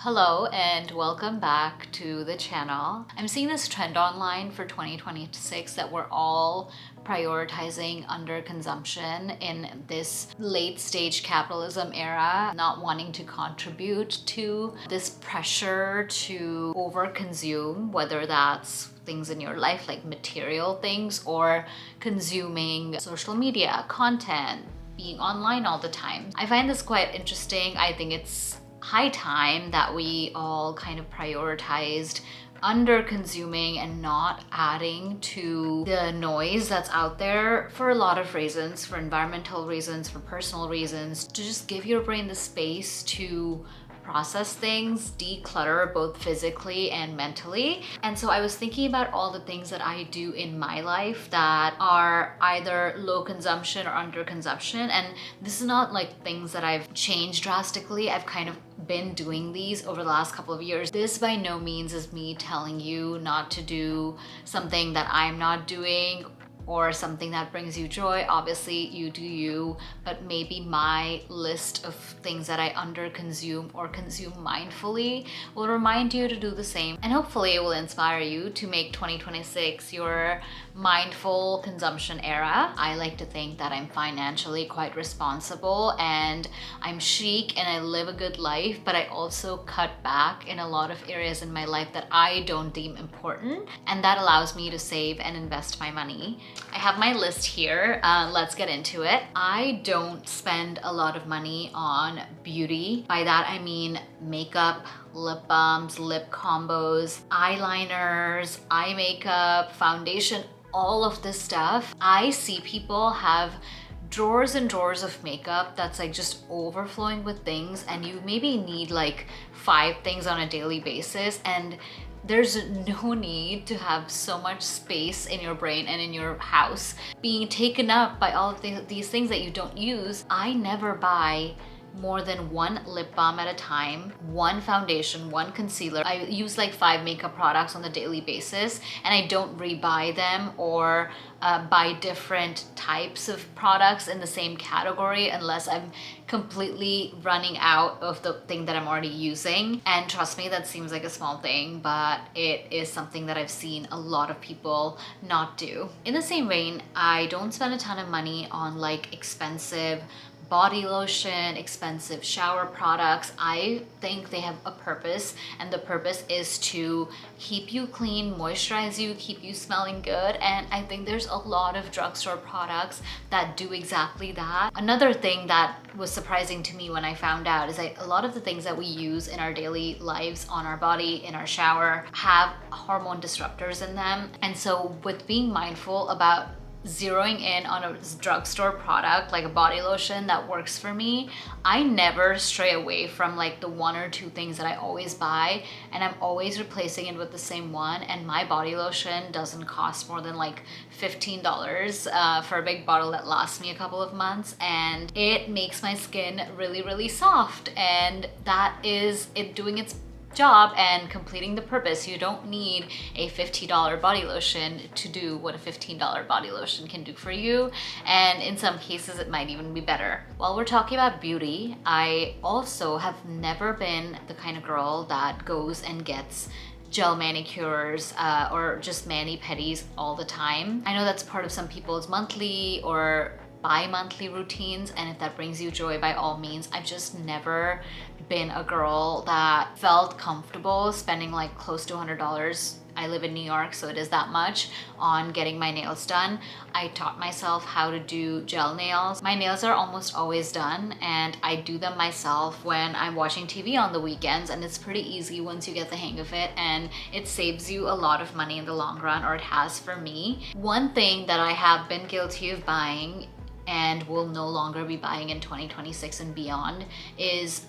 Hello and welcome back to the channel. I'm seeing this trend online for 2026 that we're all prioritizing underconsumption in this late stage capitalism era, not wanting to contribute to this pressure to overconsume, whether that's things in your life like material things or consuming social media content, being online all the time. I find this quite interesting. I think it's high time that we all kind of prioritized under consuming and not adding to the noise that's out there for a lot of reasons, for environmental reasons, for personal reasons, to just give your brain the space to process things, declutter both physically and mentally. And so I was thinking about all the things that I do in my life that are either low consumption or under consumption. And this is not like things that I've changed drastically. I've kind of been doing these over the last couple of years. This by no means is me telling you not to do something that I'm not doing or something that brings you joy. Obviously, you do you, but maybe my list of things that I under consume or consume mindfully will remind you to do the same. And hopefully it will inspire you to make 2026 your mindful consumption era. I like to think that I'm financially quite responsible and I'm chic and I live a good life, but I also cut back in a lot of areas in my life that I don't deem important. And that allows me to save and invest my money. I have my list here. Let's get into it. I don't spend a lot of money on beauty. By that, I mean makeup, lip balms, lip combos, eyeliners, eye makeup, foundation, all of this stuff. I see people have drawers and drawers of makeup that's like just overflowing with things, and you maybe need like 5 things on a daily basis, and there's no need to have so much space in your brain and in your house being taken up by all of these things that you don't use. I never buy more than 1 lip balm at a time, 1 foundation, 1 concealer. I use like 5 makeup products on a daily basis, and I don't rebuy them or buy different types of products in the same category unless I'm completely running out of the thing that I'm already using. And trust me, that seems like a small thing, but it is something that I've seen a lot of people not do. In the same vein, I don't spend a ton of money on like expensive body lotion, expensive shower products. I think they have a purpose, and the purpose is to keep you clean, moisturize you, keep you smelling good. And I think there's a lot of drugstore products that do exactly that. Another thing that was surprising to me when I found out is that a lot of the things that we use in our daily lives, on our body, in our shower, have hormone disruptors in them. And so with being mindful about zeroing in on a drugstore product like a body lotion that works for me, I never stray away from like the 1 or 2 things that I always buy, and I'm always replacing it with the same one. And my body lotion doesn't cost more than like $15 for a big bottle that lasts me a couple of months, and it makes my skin really soft, and that is it doing its job and completing the purpose. You don't need a $50 body lotion to do what a $15 body lotion can do for you, and in some cases it might even be better. While we're talking about beauty, I also have never been the kind of girl that goes and gets gel manicures or just mani-pedis all the time. I know that's part of some people's monthly or bi-monthly routines, and if that brings you joy, by all means. I've just never been a girl that felt comfortable spending like close to $100. I live in New York, so it is that much on getting my nails done. I taught myself how to do gel nails. My nails are almost always done, and I do them myself when I'm watching TV on the weekends, and it's pretty easy once you get the hang of it, and it saves you a lot of money in the long run, or it has for me. One thing that I have been guilty of buying and will no longer be buying in 2026 and beyond is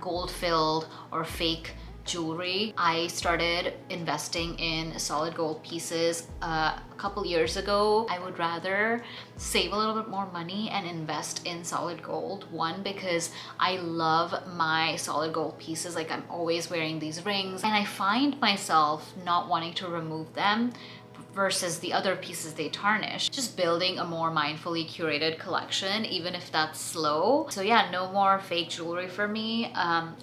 gold-filled or fake jewelry. I started investing in solid gold pieces a couple years ago. I would rather save a little bit more money and invest in solid gold. One, because I love my solid gold pieces. Like, I'm always wearing these rings, and I find myself not wanting to remove them versus the other pieces they tarnish. Just building a more mindfully curated collection, even if that's slow. So yeah, no more fake jewelry for me.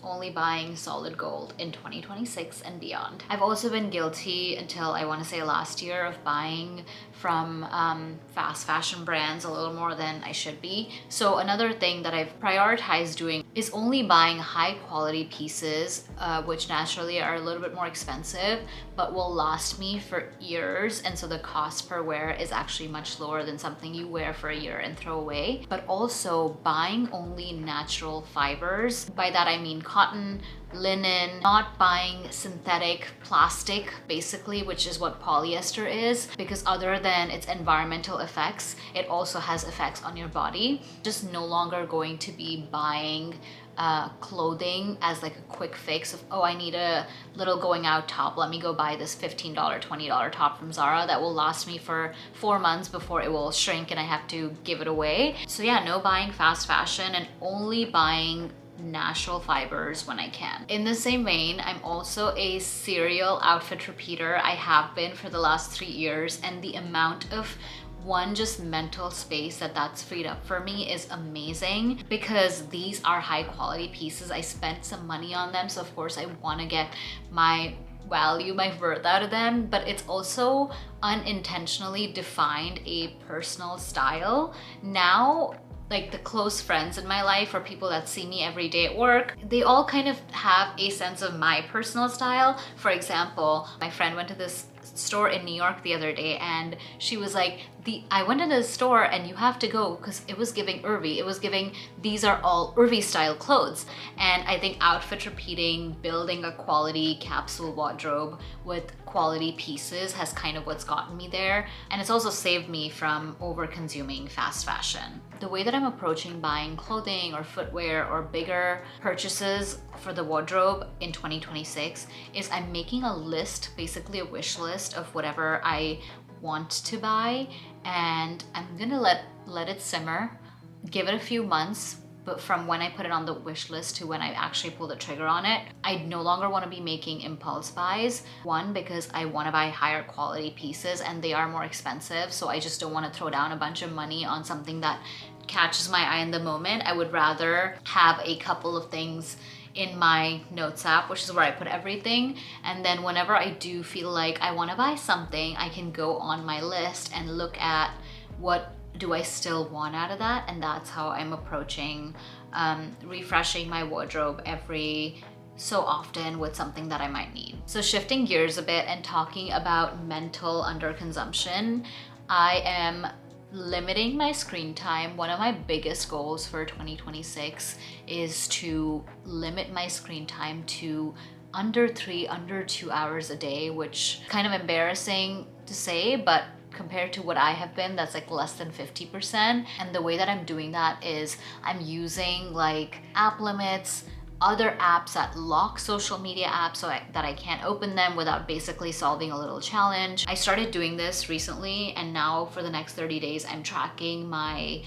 Only buying solid gold in 2026 and beyond. I've also been guilty until I want to say last year of buying from fast fashion brands a little more than I should be. So another thing that I've prioritized doing is only buying high quality pieces, which naturally are a little bit more expensive, but will last me for years. And so the cost per wear is actually much lower than something you wear for a year and throw away. But also buying only natural fibers. By that I mean cotton, linen, not buying synthetic plastic basically, which is what polyester is, because other than its environmental effects, it also has effects on your body. Just no longer going to be buying clothing as like a quick fix of, oh, I need a little going out top, let me go buy this $15, $20 top from Zara that will last me for 4 months before it will shrink and I have to give it away. So yeah, no buying fast fashion and only buying natural fibers when I can. In the same vein, I'm also a serial outfit repeater. I have been for the last 3 years, and the amount of just mental space that's freed up for me is amazing, because these are high quality pieces. I spent some money on them, so of course I want to get my value, my worth out of them, but it's also unintentionally defined a personal style. Now, like the close friends in my life or people that see me every day at work, they all kind of have a sense of my personal style. For example, my friend went to this store in New York the other day and she was like, I went to the store and you have to go, because it was giving Urvi. It was giving, these are all Urvi style clothes. And I think outfit repeating, building a quality capsule wardrobe with quality pieces has kind of what's gotten me there. And it's also saved me from over consuming fast fashion. The way that I'm approaching buying clothing or footwear or bigger purchases for the wardrobe in 2026 is I'm making a list, basically a wish list of whatever I want to buy, and I'm gonna let it simmer, give it a few months. But from when I put it on the wish list to when I actually pull the trigger on it, I no longer want to be making impulse buys. One, because I want to buy higher quality pieces and they are more expensive, so I just don't want to throw down a bunch of money on something that catches my eye in the moment. I would rather have a couple of things in my notes app, which is where I put everything, and then whenever I do feel like I want to buy something, I can go on my list and look at what do I still want out of that. And that's how I'm approaching refreshing my wardrobe every so often with something that I might need. So shifting gears a bit and talking about mental underconsumption, I am limiting my screen time. One of my biggest goals for 2026 is to limit my screen time to under 2 hours a day, which kind of embarrassing to say, but compared to what I have been, that's like less than 50%. And the way that I'm doing that is I'm using like app limits, other apps that lock social media apps so that I can't open them without basically solving a little challenge. I started doing this recently, and now for the next 30 days, I'm tracking my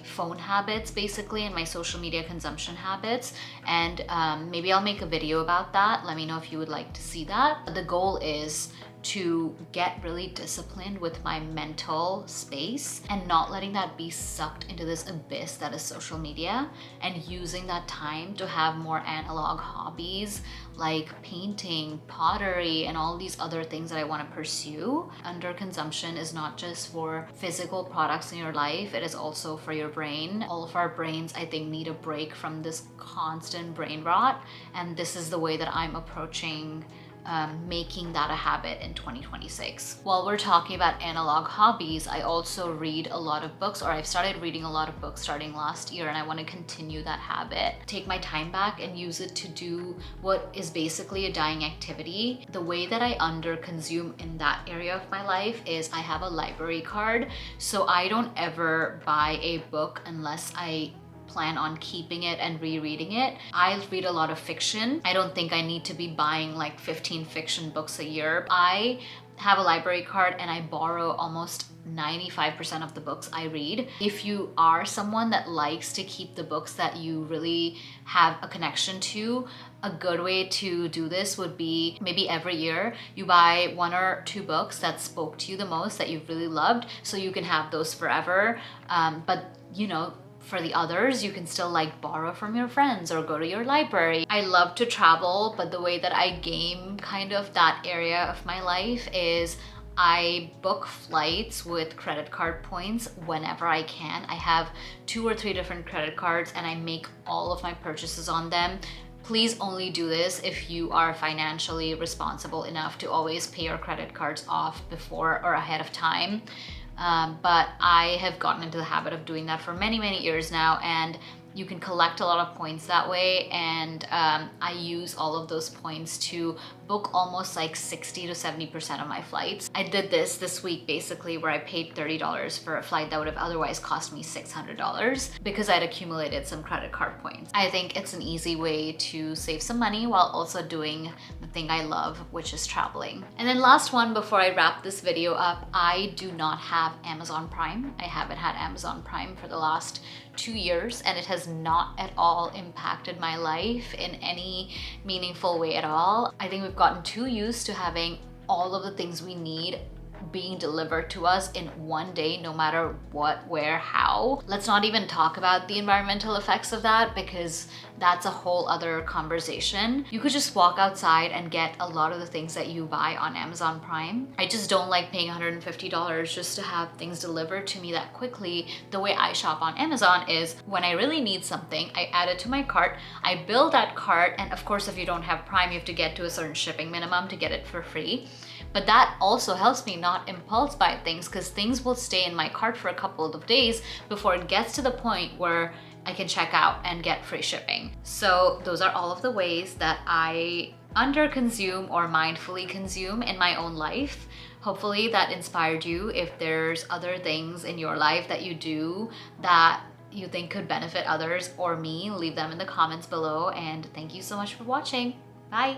phone habits basically and my social media consumption habits, and maybe I'll make a video about that. Let me know if you would like to see that. The goal is to get really disciplined with my mental space and not letting that be sucked into this abyss that is social media, and using that time to have more analog hobbies like painting, pottery, and all these other things that I want to pursue. Underconsumption is not just for physical products in your life, it is also for your brain. All of our brains, I think, need a break from this constant brain rot, and this is the way that I'm approaching making that a habit in 2026. While we're talking about analog hobbies, I also read a lot of books, or I've started reading a lot of books starting last year, and I want to continue that habit. Take my time back and use it to do what is basically a dying activity. The way that I underconsume in that area of my life is I have a library card, so I don't ever buy a book unless I plan on keeping it and rereading it. I read a lot of fiction. I don't think I need to be buying like 15 fiction books a year. I have a library card and I borrow almost 95% of the books I read. If you are someone that likes to keep the books that you really have a connection to, A good way to do this would be maybe every year you buy 1 or 2 books that spoke to you the most, that you really loved, so you can have those forever. But you know, for the others, you can still like borrow from your friends or go to your library. I love to travel, but the way that I game kind of that area of my life is I book flights with credit card points whenever I can. I have 2 or 3 different credit cards and I make all of my purchases on them. Please only do this if you are financially responsible enough to always pay your credit cards off before or ahead of time. But I have gotten into the habit of doing that for many, many years now, and you can collect a lot of points that way, and I use all of those points to book almost like 60 to 70% of my flights. I did this week basically, where I paid $30 for a flight that would have otherwise cost me $600 because I'd accumulated some credit card points. I think it's an easy way to save some money while also doing the thing I love, which is traveling. And then last one before I wrap this video up, I do not have Amazon Prime. I haven't had Amazon Prime for the last 2 years, and it has not at all impacted my life in any meaningful way at all. I think we've gotten too used to having all of the things we need being delivered to us in one day, no matter what, where, how. Let's not even talk about the environmental effects of that, because that's a whole other conversation. You could just walk outside and get a lot of the things that you buy on Amazon Prime. I just don't like paying $150 just to have things delivered to me that quickly. The way I shop on Amazon is when I really need something, I add it to my cart, I build that cart, and of course if you don't have Prime, you have to get to a certain shipping minimum to get it for free. But that also helps me not impulse buy things, because things will stay in my cart for a couple of days before it gets to the point where I can check out and get free shipping. So those are all of the ways that I underconsume or mindfully consume in my own life. Hopefully that inspired you. If there's other things in your life that you do that you think could benefit others or me, leave them in the comments below. And thank you so much for watching. Bye.